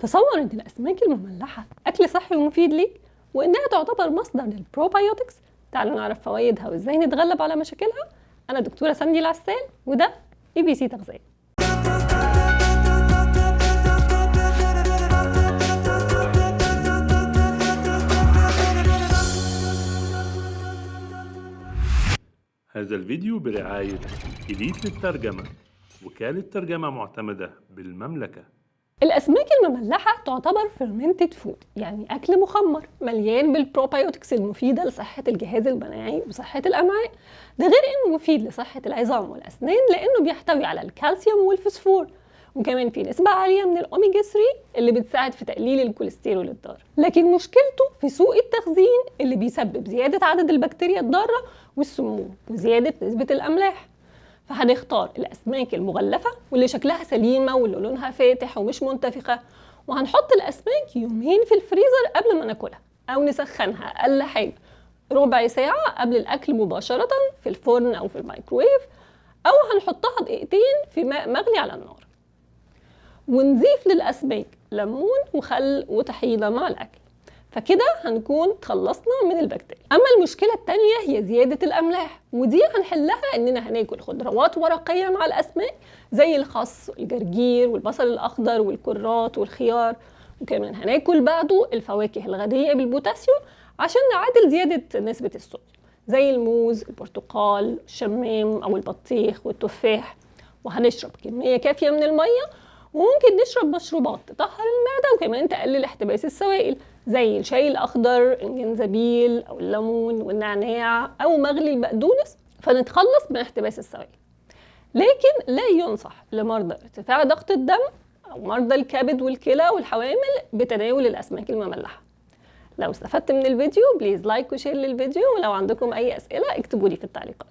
تصور ان الاسماك المملحه اكل صحي ومفيد ليك، وانها تعتبر مصدر للبروبايوتكس. تعالوا نعرف فوائدها وازاي نتغلب على مشاكلها. انا دكتوره ساندي العسال، وده ABC تغذيه. هذا الفيديو برعاية إليت للترجمة، وكالة ترجمة معتمدة بالمملكة. الاسماك المملحه تعتبر فيرمنتد فود، يعني اكل مخمر مليان بالبروبايوتكس المفيده لصحه الجهاز المناعي وصحه الامعاء. ده غير انه مفيد لصحه العظام والاسنان لانه بيحتوي على الكالسيوم والفوسفور، وكمان في نسبة عالية من الأوميجا 3 اللي بتساعد في تقليل الكوليسترول الضار. لكن مشكلته في سوء التخزين اللي بيسبب زيادة عدد البكتيريا الضارة والسموم وزيادة نسبة الأملاح. فهنختار الأسماك المغلفة واللي شكلها سليمة واللي لونها فاتح ومش منتفخة، وهنحط الأسماك يومين في الفريزر قبل ما ناكلها، أو نسخنها أقل حاجة ربع ساعة قبل الأكل مباشرة في الفرن أو في الميكرويف، أو هنحطها دقيقتين في ماء مغلي على النار. ونضيف للأسماك ليمون وخل وطحينة مع الأكل، فكده هنكون تخلصنا من البكتيريا. أما المشكلة التانية هي زيادة الأملاح، ودي هنحلها إننا هناكل خضروات ورقية مع الأسماك زي الخس والجرجير والبصل الأخضر والكرات والخيار، وكمان هناكل بعده الفواكه الغنية بالبوتاسيوم عشان نعادل زيادة نسبة الصوديوم زي الموز، البرتقال، الشمام أو البطيخ والتفاح. وهنشرب كمية كافية من المية، وممكن نشرب مشروبات تطهر المعدة وكمان تقلل احتباس السوائل زي الشاي الأخضر، الجنزبيل أو الليمون والنعناع أو مغلي البقدونس، فنتخلص من احتباس السوائل. لكن لا ينصح لمرضى ارتفاع ضغط الدم أو مرضى الكبد والكلى والحوامل بتناول الأسماك المملحة. لو استفدت من الفيديو بليز لايك وشير للفيديو، ولو عندكم أي أسئلة اكتبوا لي في التعليقات.